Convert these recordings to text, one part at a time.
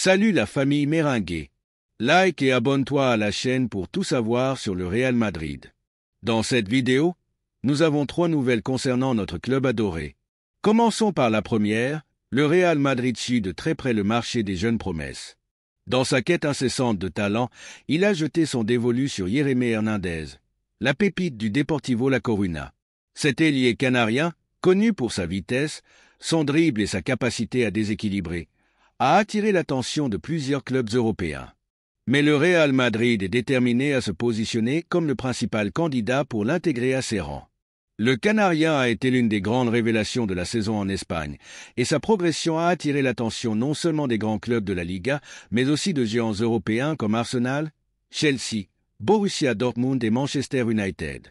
Salut la famille Merengue. Like et abonne-toi à la chaîne pour tout savoir sur le Real Madrid. Dans cette vidéo, nous avons 3 nouvelles concernant notre club adoré. Commençons par la première, le Real Madrid suit de très près le marché des jeunes promesses. Dans sa quête incessante de talent, il a jeté son dévolu sur Jérémy Hernandez, la pépite du Deportivo La Coruña. Cet ailier canarien, connu pour sa vitesse, son dribble et sa capacité à déséquilibrer, a attiré l'attention de plusieurs clubs européens. Mais le Real Madrid est déterminé à se positionner comme le principal candidat pour l'intégrer à ses rangs. Le Canarien a été l'une des grandes révélations de la saison en Espagne, et sa progression a attiré l'attention non seulement des grands clubs de la Liga, mais aussi de géants européens comme Arsenal, Chelsea, Borussia Dortmund et Manchester United.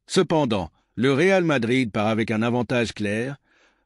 Cependant, le Real Madrid part avec un avantage clair,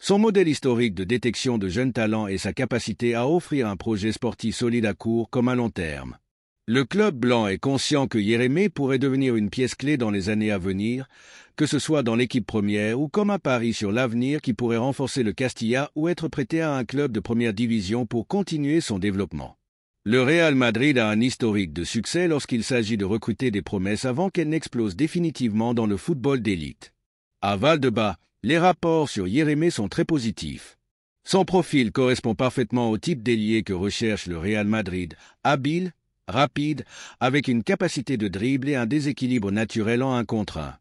son modèle historique de détection de jeunes talents et sa capacité à offrir un projet sportif solide à court comme à long terme. Le club blanc est conscient que Jérémy pourrait devenir une pièce clé dans les années à venir, que ce soit dans l'équipe première ou comme un pari sur l'avenir qui pourrait renforcer le Castilla ou être prêté à un club de première division pour continuer son développement. Le Real Madrid a un historique de succès lorsqu'il s'agit de recruter des promesses avant qu'elles n'explosent définitivement dans le football d'élite. À Valdebebas, les rapports sur Jérémy sont très positifs. Son profil correspond parfaitement au type d'ailier que recherche le Real Madrid, habile, rapide, avec une capacité de dribble et un déséquilibre naturel en 1 contre 1.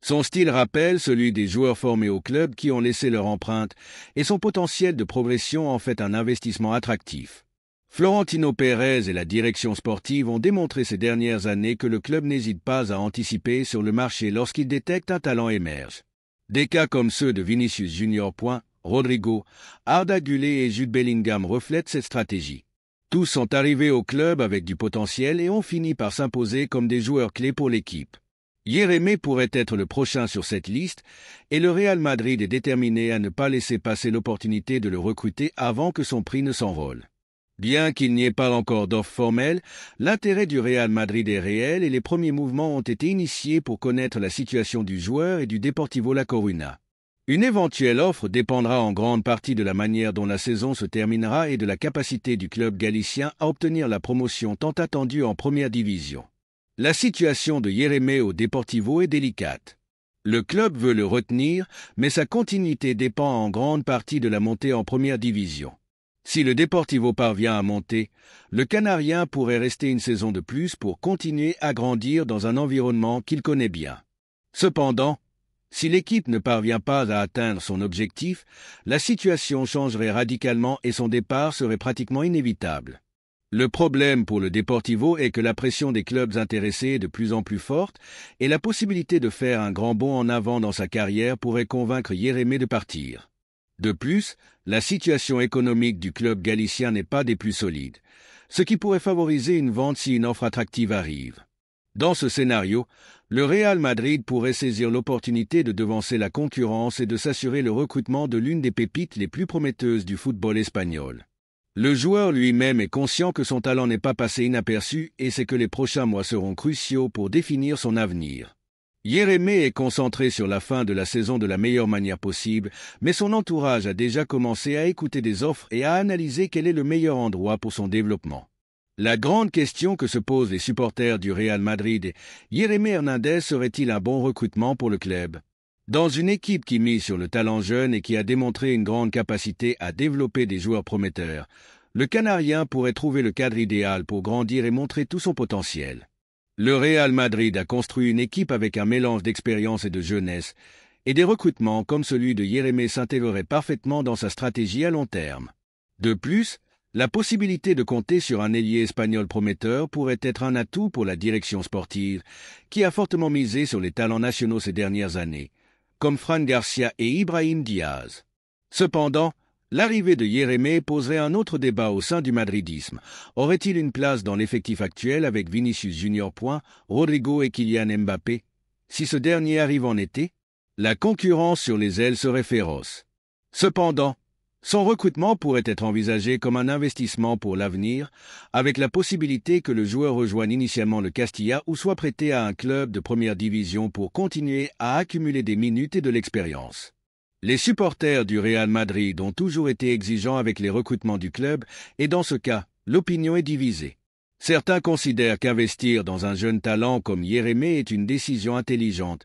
Son style rappelle celui des joueurs formés au club qui ont laissé leur empreinte et son potentiel de progression en fait un investissement attractif. Florentino Pérez et la direction sportive ont démontré ces dernières années que le club n'hésite pas à anticiper sur le marché lorsqu'il détecte un talent émerge. Des cas comme ceux de Vinicius Junior, Rodrigo, Arda Güler et Jude Bellingham reflètent cette stratégie. Tous sont arrivés au club avec du potentiel et ont fini par s'imposer comme des joueurs clés pour l'équipe. Jérémy pourrait être le prochain sur cette liste et le Real Madrid est déterminé à ne pas laisser passer l'opportunité de le recruter avant que son prix ne s'envole. Bien qu'il n'y ait pas encore d'offre formelle, l'intérêt du Real Madrid est réel et les premiers mouvements ont été initiés pour connaître la situation du joueur et du Deportivo La Coruña. Une éventuelle offre dépendra en grande partie de la manière dont la saison se terminera et de la capacité du club galicien à obtenir la promotion tant attendue en première division. La situation de Jérémy au Deportivo est délicate. Le club veut le retenir, mais sa continuité dépend en grande partie de la montée en première division. Si le Deportivo parvient à monter, le Canarien pourrait rester une saison de plus pour continuer à grandir dans un environnement qu'il connaît bien. Cependant, si l'équipe ne parvient pas à atteindre son objectif, la situation changerait radicalement et son départ serait pratiquement inévitable. Le problème pour le Deportivo est que la pression des clubs intéressés est de plus en plus forte et la possibilité de faire un grand bond en avant dans sa carrière pourrait convaincre Jérémy de partir. De plus, la situation économique du club galicien n'est pas des plus solides, ce qui pourrait favoriser une vente si une offre attractive arrive. Dans ce scénario, le Real Madrid pourrait saisir l'opportunité de devancer la concurrence et de s'assurer le recrutement de l'une des pépites les plus prometteuses du football espagnol. Le joueur lui-même est conscient que son talent n'est pas passé inaperçu et c'est que les prochains mois seront cruciaux pour définir son avenir. Jérémy est concentré sur la fin de la saison de la meilleure manière possible, mais son entourage a déjà commencé à écouter des offres et à analyser quel est le meilleur endroit pour son développement. La grande question que se posent les supporters du Real Madrid est: Jérémy Hernandez serait-il un bon recrutement pour le club? Dans une équipe qui mise sur le talent jeune et qui a démontré une grande capacité à développer des joueurs prometteurs, le Canarien pourrait trouver le cadre idéal pour grandir et montrer tout son potentiel. Le Real Madrid a construit une équipe avec un mélange d'expérience et de jeunesse, et des recrutements comme celui de Jérémy s'intégreraient parfaitement dans sa stratégie à long terme. De plus, la possibilité de compter sur un ailier espagnol prometteur pourrait être un atout pour la direction sportive, qui a fortement misé sur les talents nationaux ces dernières années, comme Fran Garcia et Ibrahim Diaz. Cependant, l'arrivée de Jérémy poserait un autre débat au sein du madridisme. Aurait-il une place dans l'effectif actuel avec Vinicius Junior, Rodrigo et Kylian Mbappé? Si ce dernier arrive en été, la concurrence sur les ailes serait féroce. Cependant, son recrutement pourrait être envisagé comme un investissement pour l'avenir, avec la possibilité que le joueur rejoigne initialement le Castilla ou soit prêté à un club de première division pour continuer à accumuler des minutes et de l'expérience. Les supporters du Real Madrid ont toujours été exigeants avec les recrutements du club et dans ce cas, l'opinion est divisée. Certains considèrent qu'investir dans un jeune talent comme Yerémie est une décision intelligente,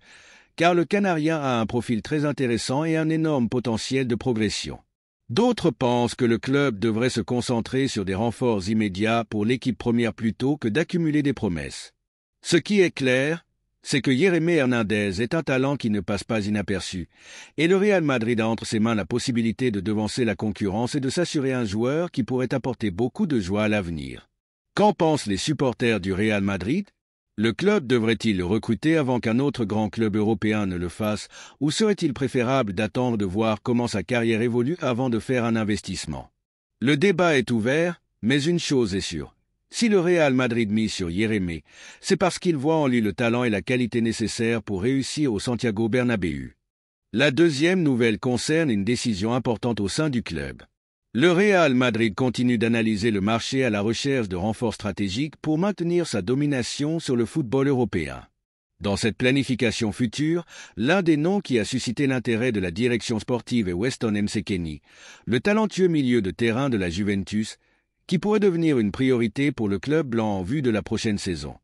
car le Canarien a un profil très intéressant et un énorme potentiel de progression. D'autres pensent que le club devrait se concentrer sur des renforts immédiats pour l'équipe première plutôt que d'accumuler des promesses. Ce qui est clair, c'est que Yerémie Hernandez est un talent qui ne passe pas inaperçu, et le Real Madrid a entre ses mains la possibilité de devancer la concurrence et de s'assurer un joueur qui pourrait apporter beaucoup de joie à l'avenir. Qu'en pensent les supporters du Real Madrid? Le club devrait-il le recruter avant qu'un autre grand club européen ne le fasse, ou serait-il préférable d'attendre de voir comment sa carrière évolue avant de faire un investissement? Le débat est ouvert, mais une chose est sûre. Si le Real Madrid mise sur Yerémie, c'est parce qu'il voit en lui le talent et la qualité nécessaires pour réussir au Santiago Bernabéu. La deuxième nouvelle concerne une décision importante au sein du club. Le Real Madrid continue d'analyser le marché à la recherche de renforts stratégiques pour maintenir sa domination sur le football européen. Dans cette planification future, l'un des noms qui a suscité l'intérêt de la direction sportive est Weston Msekeni, le talentueux milieu de terrain de la Juventus, qui pourrait devenir une priorité pour le club blanc en vue de la prochaine saison.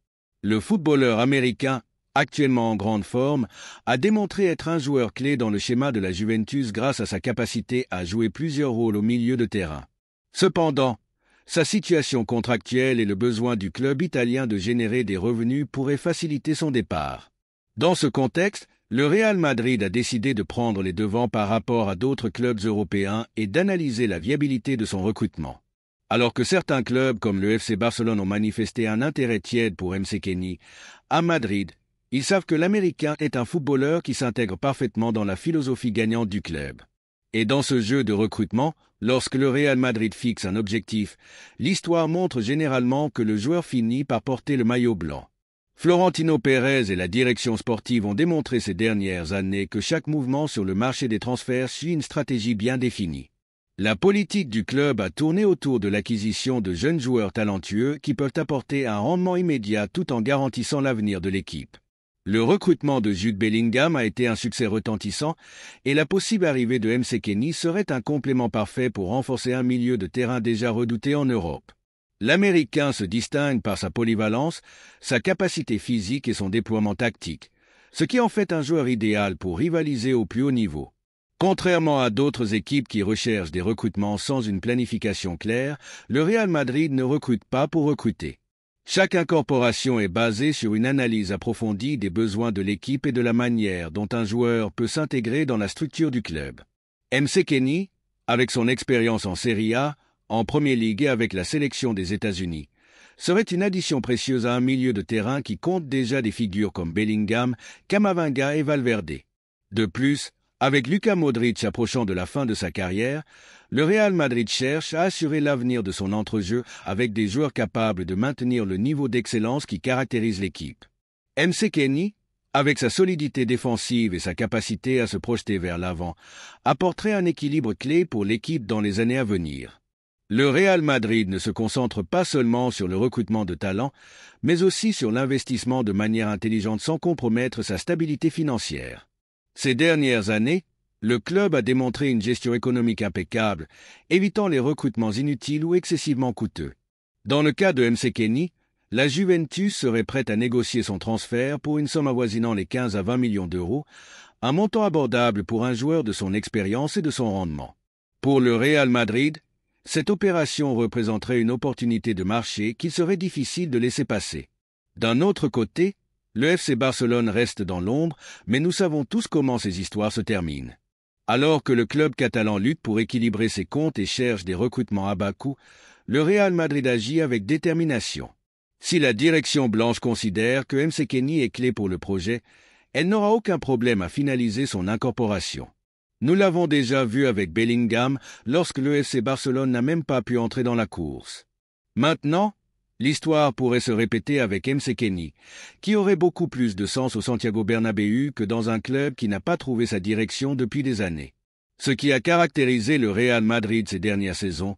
Le footballeur américain, actuellement en grande forme, a démontré être un joueur clé dans le schéma de la Juventus grâce à sa capacité à jouer plusieurs rôles au milieu de terrain. Cependant, sa situation contractuelle et le besoin du club italien de générer des revenus pourraient faciliter son départ. Dans ce contexte, le Real Madrid a décidé de prendre les devants par rapport à d'autres clubs européens et d'analyser la viabilité de son recrutement. Alors que certains clubs comme le FC Barcelone ont manifesté un intérêt tiède pour Msekeni, à Madrid, ils savent que l'Américain est un footballeur qui s'intègre parfaitement dans la philosophie gagnante du club. Et dans ce jeu de recrutement, lorsque le Real Madrid fixe un objectif, l'histoire montre généralement que le joueur finit par porter le maillot blanc. Florentino Pérez et la direction sportive ont démontré ces dernières années que chaque mouvement sur le marché des transferts suit une stratégie bien définie. La politique du club a tourné autour de l'acquisition de jeunes joueurs talentueux qui peuvent apporter un rendement immédiat tout en garantissant l'avenir de l'équipe. Le recrutement de Jude Bellingham a été un succès retentissant et la possible arrivée de Msekeni serait un complément parfait pour renforcer un milieu de terrain déjà redouté en Europe. L'Américain se distingue par sa polyvalence, sa capacité physique et son déploiement tactique, ce qui en fait un joueur idéal pour rivaliser au plus haut niveau. Contrairement à d'autres équipes qui recherchent des recrutements sans une planification claire, le Real Madrid ne recrute pas pour recruter. Chaque incorporation est basée sur une analyse approfondie des besoins de l'équipe et de la manière dont un joueur peut s'intégrer dans la structure du club. Msekeni, avec son expérience en Serie A, en Premier League et avec la sélection des États-Unis, serait une addition précieuse à un milieu de terrain qui compte déjà des figures comme Bellingham, Camavinga et Valverde. De plus, avec Luka Modric approchant de la fin de sa carrière, le Real Madrid cherche à assurer l'avenir de son entrejeu avec des joueurs capables de maintenir le niveau d'excellence qui caractérise l'équipe. Msekeni, avec sa solidité défensive et sa capacité à se projeter vers l'avant, apporterait un équilibre clé pour l'équipe dans les années à venir. Le Real Madrid ne se concentre pas seulement sur le recrutement de talents, mais aussi sur l'investissement de manière intelligente sans compromettre sa stabilité financière. Ces dernières années, le club a démontré une gestion économique impeccable, évitant les recrutements inutiles ou excessivement coûteux. Dans le cas de Msekeni, la Juventus serait prête à négocier son transfert pour une somme avoisinant les 15 à 20 millions d'euros, un montant abordable pour un joueur de son expérience et de son rendement. Pour le Real Madrid, cette opération représenterait une opportunité de marché qu'il serait difficile de laisser passer. D'un autre côté, le FC Barcelone reste dans l'ombre, mais nous savons tous comment ces histoires se terminent. Alors que le club catalan lutte pour équilibrer ses comptes et cherche des recrutements à bas coût, le Real Madrid agit avec détermination. Si la direction blanche considère que Msekeni est clé pour le projet, elle n'aura aucun problème à finaliser son incorporation. Nous l'avons déjà vu avec Bellingham lorsque le FC Barcelone n'a même pas pu entrer dans la course. Maintenant, l'histoire pourrait se répéter avec Msekeni, qui aurait beaucoup plus de sens au Santiago Bernabéu que dans un club qui n'a pas trouvé sa direction depuis des années. Ce qui a caractérisé le Real Madrid ces dernières saisons,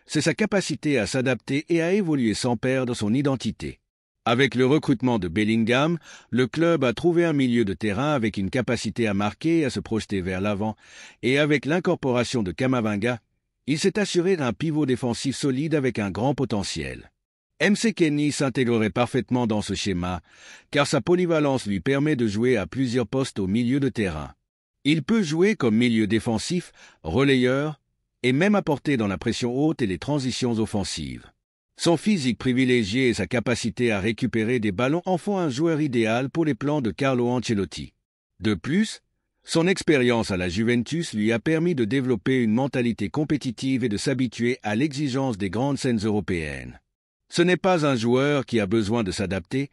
c'est sa capacité à s'adapter et à évoluer sans perdre son identité. Avec le recrutement de Bellingham, le club a trouvé un milieu de terrain avec une capacité à marquer et à se projeter vers l'avant, et avec l'incorporation de Camavinga, il s'est assuré d'un pivot défensif solide avec un grand potentiel. MC Kenny s'intégrerait parfaitement dans ce schéma, car sa polyvalence lui permet de jouer à plusieurs postes au milieu de terrain. Il peut jouer comme milieu défensif, relayeur, et même apporter dans la pression haute et les transitions offensives. Son physique privilégié et sa capacité à récupérer des ballons en font un joueur idéal pour les plans de Carlo Ancelotti. De plus, son expérience à la Juventus lui a permis de développer une mentalité compétitive et de s'habituer à l'exigence des grandes scènes européennes. Ce n'est pas un joueur qui a besoin de s'adapter,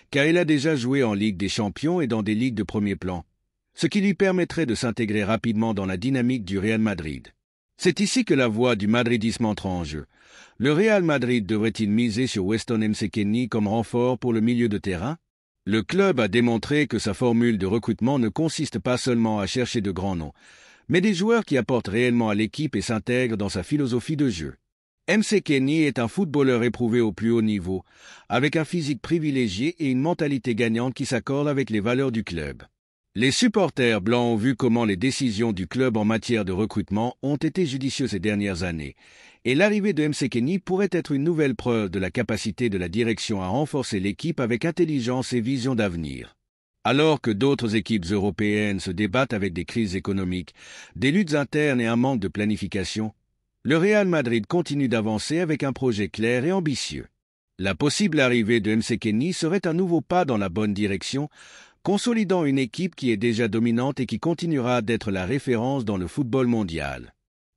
car il a déjà joué en Ligue des Champions et dans des ligues de premier plan, ce qui lui permettrait de s'intégrer rapidement dans la dynamique du Real Madrid. C'est ici que la voie du madridisme entre en jeu. Le Real Madrid devrait-il miser sur Weston McKennie comme renfort pour le milieu de terrain? Le club a démontré que sa formule de recrutement ne consiste pas seulement à chercher de grands noms, mais des joueurs qui apportent réellement à l'équipe et s'intègrent dans sa philosophie de jeu. McKennie est un footballeur éprouvé au plus haut niveau, avec un physique privilégié et une mentalité gagnante qui s'accorde avec les valeurs du club. Les supporters blancs ont vu comment les décisions du club en matière de recrutement ont été judicieuses ces dernières années, et l'arrivée de McKennie pourrait être une nouvelle preuve de la capacité de la direction à renforcer l'équipe avec intelligence et vision d'avenir. Alors que d'autres équipes européennes se débattent avec des crises économiques, des luttes internes et un manque de planification, le Real Madrid continue d'avancer avec un projet clair et ambitieux. La possible arrivée de McKennie serait un nouveau pas dans la bonne direction, consolidant une équipe qui est déjà dominante et qui continuera d'être la référence dans le football mondial.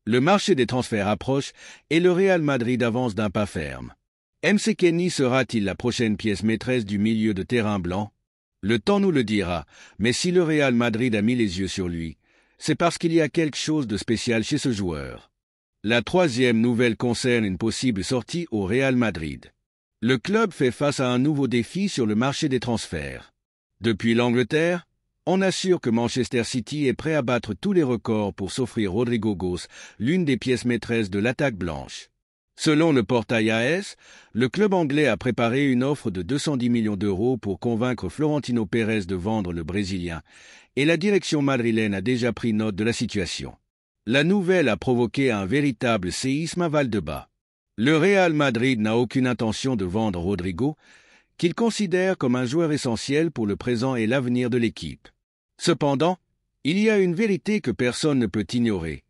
Le marché des transferts approche et le Real Madrid avance d'un pas ferme. McKennie sera-t-il la prochaine pièce maîtresse du milieu de terrain blanc? Le temps nous le dira, mais si le Real Madrid a mis les yeux sur lui, c'est parce qu'il y a quelque chose de spécial chez ce joueur. La troisième nouvelle concerne une possible sortie au Real Madrid. Le club fait face à un nouveau défi sur le marché des transferts. Depuis l'Angleterre, on assure que Manchester City est prêt à battre tous les records pour s'offrir Rodrygo Goes, l'une des pièces maîtresses de l'attaque blanche. Selon le portail AS, le club anglais a préparé une offre de 210 millions d'euros pour convaincre Florentino Pérez de vendre le Brésilien, et la direction madrilène a déjà pris note de la situation. La nouvelle a provoqué un véritable séisme à Val-de-Bas. Le Real Madrid n'a aucune intention de vendre Rodrygo, qu'il considère comme un joueur essentiel pour le présent et l'avenir de l'équipe. Cependant, il y a une vérité que personne ne peut ignorer.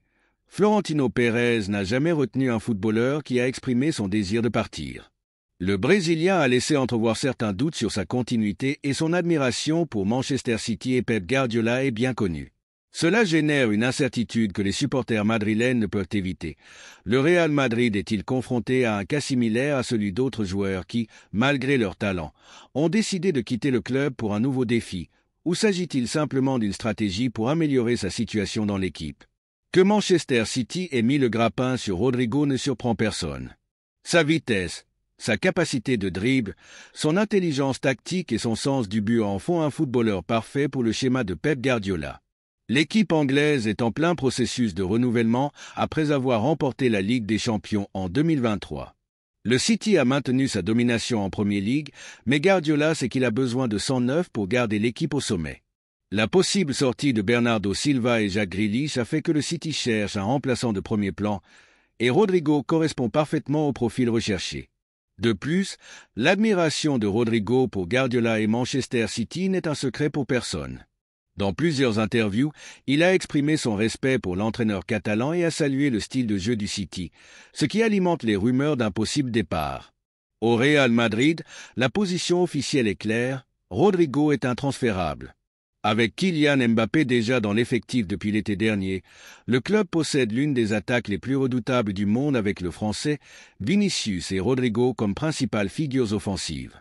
Florentino Pérez n'a jamais retenu un footballeur qui a exprimé son désir de partir. Le Brésilien a laissé entrevoir certains doutes sur sa continuité et son admiration pour Manchester City et Pep Guardiola est bien connue. Cela génère une incertitude que les supporters madrilènes ne peuvent éviter. Le Real Madrid est-il confronté à un cas similaire à celui d'autres joueurs qui, malgré leur talent, ont décidé de quitter le club pour un nouveau défi, ou s'agit-il simplement d'une stratégie pour améliorer sa situation dans l'équipe? Que Manchester City ait mis le grappin sur Rodrygo ne surprend personne. Sa vitesse, sa capacité de dribble, son intelligence tactique et son sens du but en font un footballeur parfait pour le schéma de Pep Guardiola. L'équipe anglaise est en plein processus de renouvellement après avoir remporté la Ligue des Champions en 2023. Le City a maintenu sa domination en Premier League, mais Guardiola sait qu'il a besoin de sang neuf pour garder l'équipe au sommet. La possible sortie de Bernardo Silva et Jack Grealish a fait que le City cherche un remplaçant de premier plan, et Rodrygo correspond parfaitement au profil recherché. De plus, l'admiration de Rodrygo pour Guardiola et Manchester City n'est un secret pour personne. Dans plusieurs interviews, il a exprimé son respect pour l'entraîneur catalan et a salué le style de jeu du City, ce qui alimente les rumeurs d'un possible départ. Au Real Madrid, la position officielle est claire, Rodrygo est intransférable. Avec Kylian Mbappé déjà dans l'effectif depuis l'été dernier, le club possède l'une des attaques les plus redoutables du monde avec le Français, Vinicius et Rodrygo comme principales figures offensives.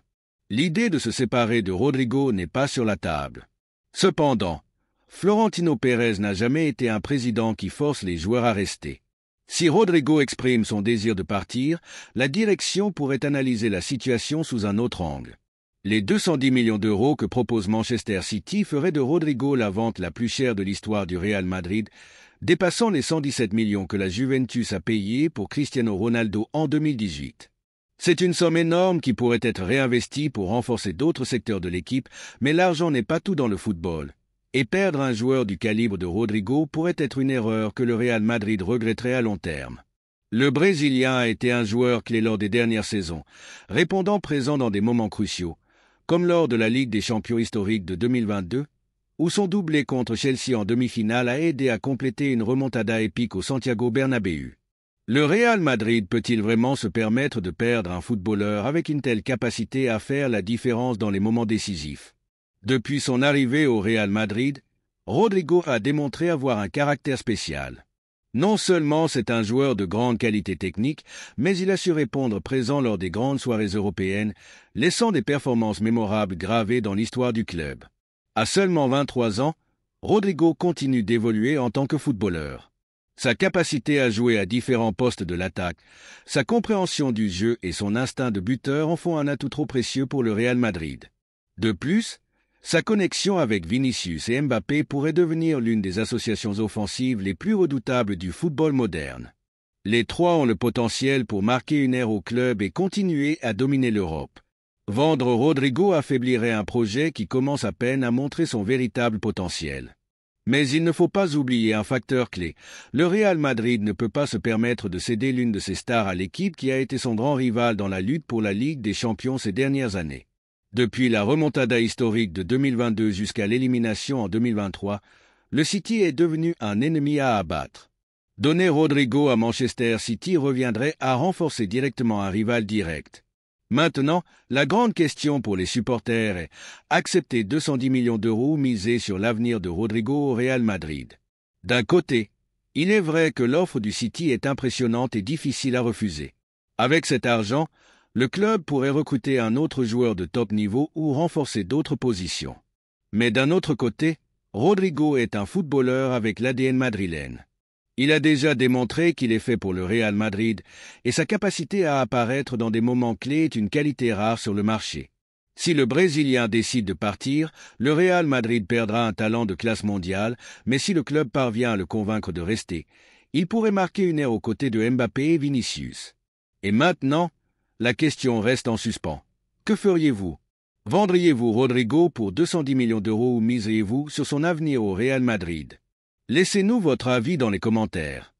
L'idée de se séparer de Rodrygo n'est pas sur la table. Cependant, Florentino Pérez n'a jamais été un président qui force les joueurs à rester. Si Rodrygo exprime son désir de partir, la direction pourrait analyser la situation sous un autre angle. Les 210 millions d'euros que propose Manchester City feraient de Rodrygo la vente la plus chère de l'histoire du Real Madrid, dépassant les 117 millions que la Juventus a payés pour Cristiano Ronaldo en 2018. C'est une somme énorme qui pourrait être réinvestie pour renforcer d'autres secteurs de l'équipe, mais l'argent n'est pas tout dans le football. Et perdre un joueur du calibre de Rodrygo pourrait être une erreur que le Real Madrid regretterait à long terme. Le Brésilien a été un joueur clé lors des dernières saisons, répondant présent dans des moments cruciaux, comme lors de la Ligue des champions historique de 2022, où son doublé contre Chelsea en demi-finale a aidé à compléter une remontada épique au Santiago Bernabéu. Le Real Madrid peut-il vraiment se permettre de perdre un footballeur avec une telle capacité à faire la différence dans les moments décisifs? Depuis son arrivée au Real Madrid, Rodrigo a démontré avoir un caractère spécial. Non seulement c'est un joueur de grande qualité technique, mais il a su répondre présent lors des grandes soirées européennes, laissant des performances mémorables gravées dans l'histoire du club. À seulement 23 ans, Rodrigo continue d'évoluer en tant que footballeur. Sa capacité à jouer à différents postes de l'attaque, sa compréhension du jeu et son instinct de buteur en font un atout trop précieux pour le Real Madrid. De plus, sa connexion avec Vinicius et Mbappé pourrait devenir l'une des associations offensives les plus redoutables du football moderne. Les trois ont le potentiel pour marquer une ère au club et continuer à dominer l'Europe. Vendre Rodrigo affaiblirait un projet qui commence à peine à montrer son véritable potentiel. Mais il ne faut pas oublier un facteur clé. Le Real Madrid ne peut pas se permettre de céder l'une de ses stars à l'équipe qui a été son grand rival dans la lutte pour la Ligue des champions ces dernières années. Depuis la remontada historique de 2022 jusqu'à l'élimination en 2023, le City est devenu un ennemi à abattre. Donner Rodrigo à Manchester City reviendrait à renforcer directement un rival direct. Maintenant, la grande question pour les supporters est accepter 210 millions d'euros misés sur l'avenir de Rodrigo au Real Madrid. D'un côté, il est vrai que l'offre du City est impressionnante et difficile à refuser. Avec cet argent, le club pourrait recruter un autre joueur de top niveau ou renforcer d'autres positions. Mais d'un autre côté, Rodrigo est un footballeur avec l'ADN madrilène. Il a déjà démontré qu'il est fait pour le Real Madrid et sa capacité à apparaître dans des moments clés est une qualité rare sur le marché. Si le Brésilien décide de partir, le Real Madrid perdra un talent de classe mondiale, mais si le club parvient à le convaincre de rester, il pourrait marquer une ère aux côtés de Mbappé et Vinicius. Et maintenant, la question reste en suspens. Que feriez-vous? Vendriez-vous Rodrigo pour 210 millions d'euros ou miseriez-vous sur son avenir au Real Madrid? Laissez-nous votre avis dans les commentaires.